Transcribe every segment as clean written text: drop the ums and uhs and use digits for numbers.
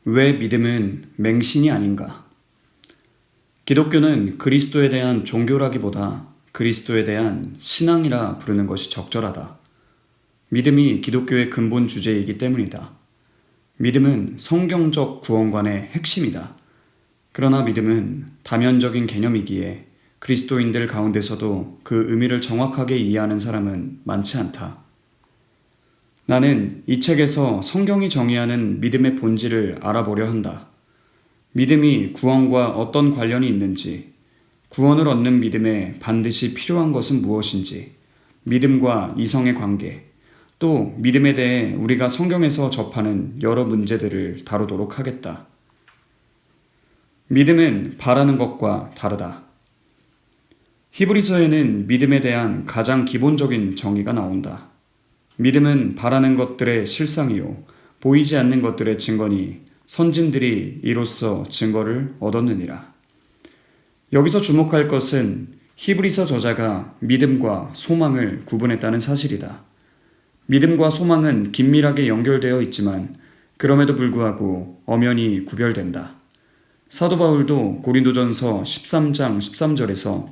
왜 믿음은 맹신이 아닌가? 기독교는 그리스도에 대한 종교라기보다 그리스도에 대한 신앙이라 부르는 것이 적절하다. 믿음이 기독교의 근본 주제이기 때문이다. 믿음은 성경적 구원관의 핵심이다. 그러나 믿음은 다면적인 개념이기에 그리스도인들 가운데서도 그 의미를 정확하게 이해하는 사람은 많지 않다. 나는 이 책에서 성경이 정의하는 믿음의 본질을 알아보려 한다. 믿음이 구원과 어떤 관련이 있는지, 구원을 얻는 믿음에 반드시 필요한 것은 무엇인지, 믿음과 이성의 관계, 또 믿음에 대해 우리가 성경에서 접하는 여러 문제들을 다루도록 하겠다. 믿음은 바라는 것과 다르다. 히브리서에는 믿음에 대한 가장 기본적인 정의가 나온다. 믿음은 바라는 것들의 실상이요 보이지 않는 것들의 증거니 선진들이 이로써 증거를 얻었느니라. 여기서 주목할 것은 히브리서 저자가 믿음과 소망을 구분했다는 사실이다. 믿음과 소망은 긴밀하게 연결되어 있지만 그럼에도 불구하고 엄연히 구별된다. 사도 바울도 고린도전서 13장 13절에서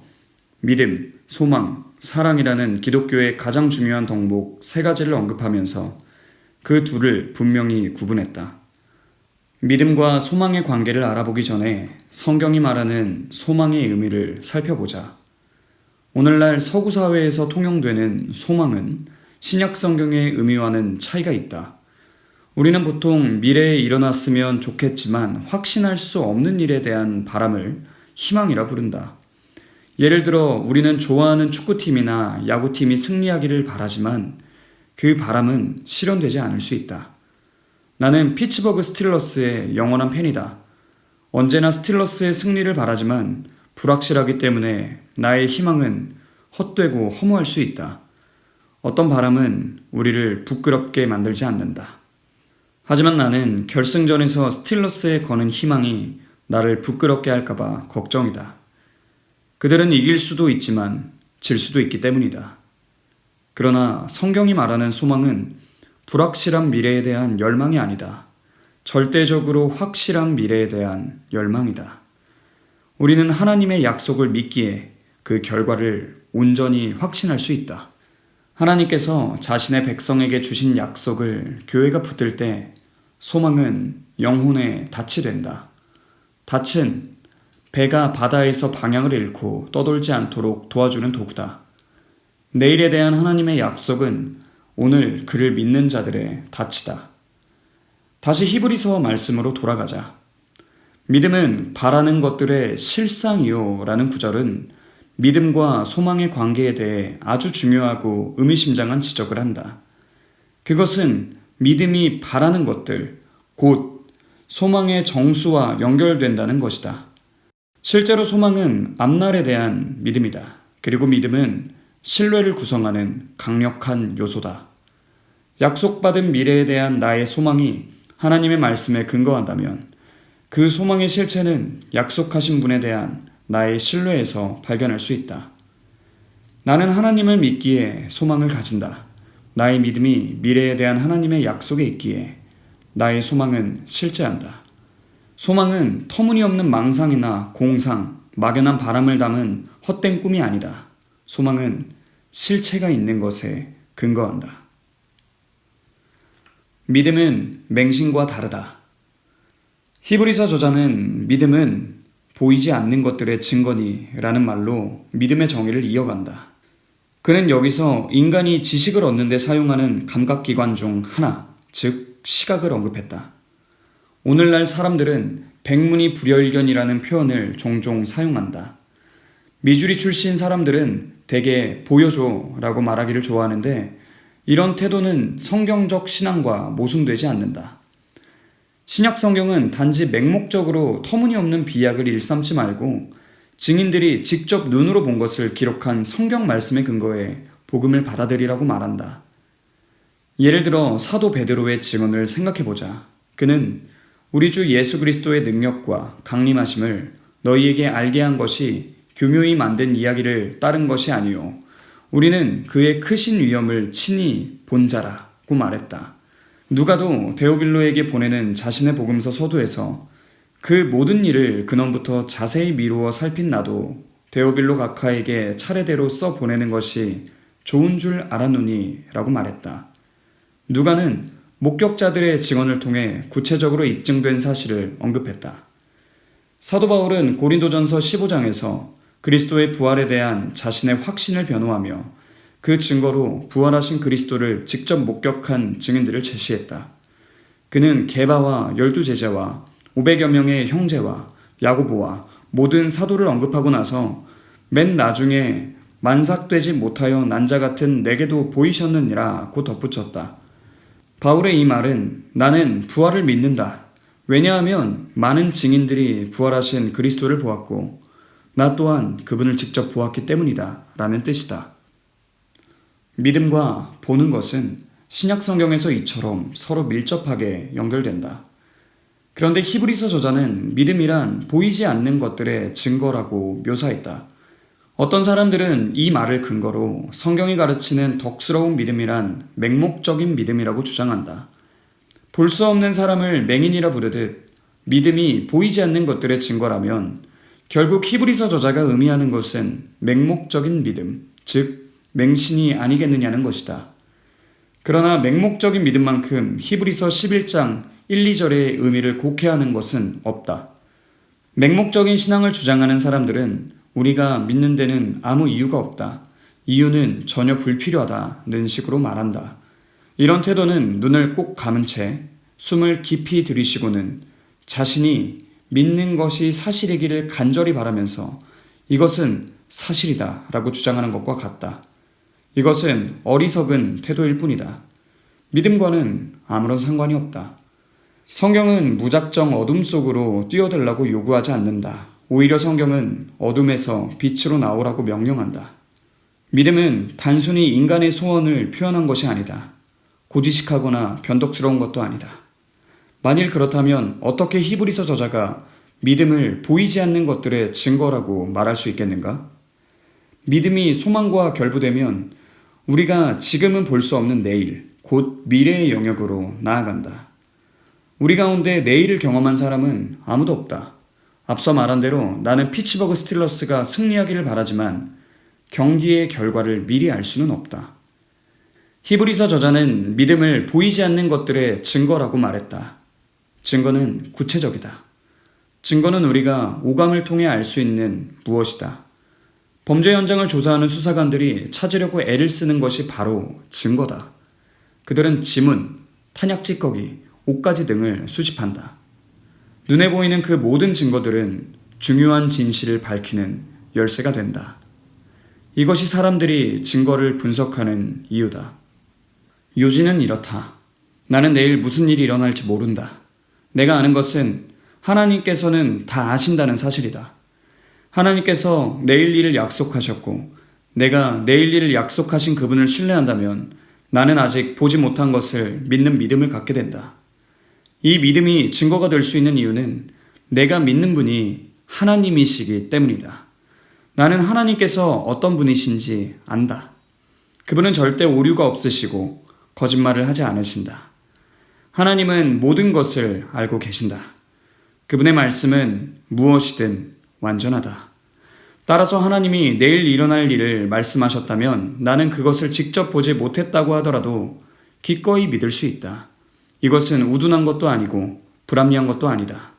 믿음, 소망, 사랑이라는 기독교의 가장 중요한 덕목 세 가지를 언급하면서 그 둘을 분명히 구분했다. 믿음과 소망의 관계를 알아보기 전에 성경이 말하는 소망의 의미를 살펴보자. 오늘날 서구 사회에서 통용되는 소망은 신약 성경의 의미와는 차이가 있다. 우리는 보통 미래에 일어났으면 좋겠지만 확신할 수 없는 일에 대한 바람을 희망이라 부른다. 예를 들어 우리는 좋아하는 축구팀이나 야구팀이 승리하기를 바라지만 그 바람은 실현되지 않을 수 있다. 나는 피츠버그 스틸러스의 영원한 팬이다. 언제나 스틸러스의 승리를 바라지만 불확실하기 때문에 나의 희망은 헛되고 허무할 수 있다. 어떤 바람은 우리를 부끄럽게 만들지 않는다. 하지만 나는 결승전에서 스틸러스에 거는 희망이 나를 부끄럽게 할까봐 걱정이다. 그들은 이길 수도 있지만 질 수도 있기 때문이다. 그러나 성경이 말하는 소망은 불확실한 미래에 대한 열망이 아니다. 절대적으로 확실한 미래에 대한 열망이다. 우리는 하나님의 약속을 믿기에 그 결과를 온전히 확신할 수 있다. 하나님께서 자신의 백성에게 주신 약속을 교회가 붙들 때 소망은 영혼의 닻이 된다. 닻은 배가 바다에서 방향을 잃고 떠돌지 않도록 도와주는 도구다. 내일에 대한 하나님의 약속은 오늘 그를 믿는 자들의 닻이다. 다시 히브리서 말씀으로 돌아가자. 믿음은 바라는 것들의 실상이요 라는 구절은 믿음과 소망의 관계에 대해 아주 중요하고 의미심장한 지적을 한다. 그것은 믿음이 바라는 것들, 곧 소망의 정수와 연결된다는 것이다. 실제로 소망은 앞날에 대한 믿음이다. 그리고 믿음은 신뢰를 구성하는 강력한 요소다. 약속받은 미래에 대한 나의 소망이 하나님의 말씀에 근거한다면 그 소망의 실체는 약속하신 분에 대한 나의 신뢰에서 발견할 수 있다. 나는 하나님을 믿기에 소망을 가진다. 나의 믿음이 미래에 대한 하나님의 약속에 있기에 나의 소망은 실제한다. 소망은 터무니없는 망상이나 공상, 막연한 바람을 담은 헛된 꿈이 아니다. 소망은 실체가 있는 것에 근거한다. 믿음은 맹신과 다르다. 히브리서 저자는 믿음은 보이지 않는 것들의 증거니 라는 말로 믿음의 정의를 이어간다. 그는 여기서 인간이 지식을 얻는 데 사용하는 감각기관 중 하나, 즉 시각을 언급했다. 오늘날 사람들은 백문이불여일견이라는 표현을 종종 사용한다. 미주리 출신 사람들은 대개 보여줘 라고 말하기를 좋아하는데 이런 태도는 성경적 신앙과 모순되지 않는다. 신약 성경은 단지 맹목적으로 터무니없는 비약을 일삼지 말고 증인들이 직접 눈으로 본 것을 기록한 성경 말씀에 근거해 복음을 받아들이라고 말한다. 예를 들어 사도 베드로의 증언을 생각해보자. 그는 우리 주 예수 그리스도의 능력과 강림하심을 너희에게 알게 한 것이 교묘히 만든 이야기를 따른 것이 아니요 우리는 그의 크신 위엄을 친히 본 자라고 말했다. 누가도 데오빌로에게 보내는 자신의 복음서 서두에서 그 모든 일을 근원부터 자세히 미루어 살핀 나도 데오빌로 각하에게 차례대로 써 보내는 것이 좋은 줄 알았노니 라고 말했다. 누가는 목격자들의 증언을 통해 구체적으로 입증된 사실을 언급했다. 사도 바울은 고린도전서 15장에서 그리스도의 부활에 대한 자신의 확신을 변호하며 그 증거로 부활하신 그리스도를 직접 목격한 증인들을 제시했다. 그는 게바와 12제자와 500여 명의 형제와 야고보와 모든 사도를 언급하고 나서 맨 나중에 만삭되지 못하여 난자 같은 내게도 보이셨느니라 고 덧붙였다. 바울의 이 말은 나는 부활을 믿는다. 왜냐하면 많은 증인들이 부활하신 그리스도를 보았고 나 또한 그분을 직접 보았기 때문이다 라는 뜻이다. 믿음과 보는 것은 신약 성경에서 이처럼 서로 밀접하게 연결된다. 그런데 히브리서 저자는 믿음이란 보이지 않는 것들의 증거라고 묘사했다. 어떤 사람들은 이 말을 근거로 성경이 가르치는 덕스러운 믿음이란 맹목적인 믿음이라고 주장한다. 볼 수 없는 사람을 맹인이라 부르듯 믿음이 보이지 않는 것들의 증거라면 결국 히브리서 저자가 의미하는 것은 맹목적인 믿음, 즉 맹신이 아니겠느냐는 것이다. 그러나 맹목적인 믿음만큼 히브리서 11장 1, 2절의 의미를 곡해하는 것은 없다. 맹목적인 신앙을 주장하는 사람들은 우리가 믿는 데는 아무 이유가 없다. 이유는 전혀 불필요하다는 식으로 말한다. 이런 태도는 눈을 꼭 감은 채 숨을 깊이 들이쉬고는 자신이 믿는 것이 사실이기를 간절히 바라면서 이것은 사실이다 라고 주장하는 것과 같다. 이것은 어리석은 태도일 뿐이다. 믿음과는 아무런 상관이 없다. 성경은 무작정 어둠 속으로 뛰어들라고 요구하지 않는다. 오히려 성경은 어둠에서 빛으로 나오라고 명령한다. 믿음은 단순히 인간의 소원을 표현한 것이 아니다. 고지식하거나 변덕스러운 것도 아니다. 만일 그렇다면 어떻게 히브리서 저자가 믿음을 보이지 않는 것들의 증거라고 말할 수 있겠는가? 믿음이 소망과 결부되면 우리가 지금은 볼 수 없는 내일, 곧 미래의 영역으로 나아간다. 우리 가운데 내일을 경험한 사람은 아무도 없다. 앞서 말한 대로 나는 피츠버그 스틸러스가 승리하기를 바라지만 경기의 결과를 미리 알 수는 없다. 히브리서 저자는 믿음을 보이지 않는 것들의 증거라고 말했다. 증거는 구체적이다. 증거는 우리가 오감을 통해 알 수 있는 무엇이다. 범죄 현장을 조사하는 수사관들이 찾으려고 애를 쓰는 것이 바로 증거다. 그들은 지문, 탄약 찌꺼기, 옷가지 등을 수집한다. 눈에 보이는 그 모든 증거들은 중요한 진실을 밝히는 열쇠가 된다. 이것이 사람들이 증거를 분석하는 이유다. 요지는 이렇다. 나는 내일 무슨 일이 일어날지 모른다. 내가 아는 것은 하나님께서는 다 아신다는 사실이다. 하나님께서 내일 일을 약속하셨고 내가 내일 일을 약속하신 그분을 신뢰한다면 나는 아직 보지 못한 것을 믿는 믿음을 갖게 된다. 이 믿음이 증거가 될 수 있는 이유는 내가 믿는 분이 하나님이시기 때문이다. 나는 하나님께서 어떤 분이신지 안다. 그분은 절대 오류가 없으시고 거짓말을 하지 않으신다. 하나님은 모든 것을 알고 계신다. 그분의 말씀은 무엇이든 완전하다. 따라서 하나님이 내일 일어날 일을 말씀하셨다면 나는 그것을 직접 보지 못했다고 하더라도 기꺼이 믿을 수 있다. 이것은 우둔한 것도 아니고 불합리한 것도 아니다.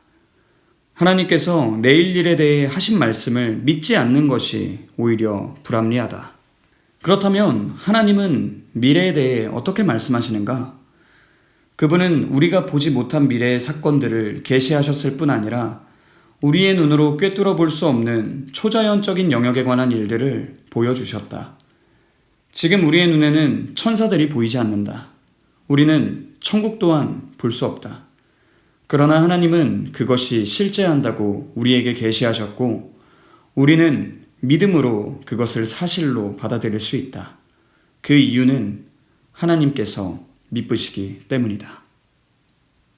하나님께서 내일 일에 대해 하신 말씀을 믿지 않는 것이 오히려 불합리하다. 그렇다면 하나님은 미래에 대해 어떻게 말씀하시는가? 그분은 우리가 보지 못한 미래의 사건들을 계시하셨을 뿐 아니라 우리의 눈으로 꿰뚫어 볼 수 없는 초자연적인 영역에 관한 일들을 보여주셨다. 지금 우리의 눈에는 천사들이 보이지 않는다. 우리는 천국 또한 볼 수 없다. 그러나 하나님은 그것이 실제한다고 우리에게 계시하셨고 우리는 믿음으로 그것을 사실로 받아들일 수 있다. 그 이유는 하나님께서 미쁘시기 때문이다.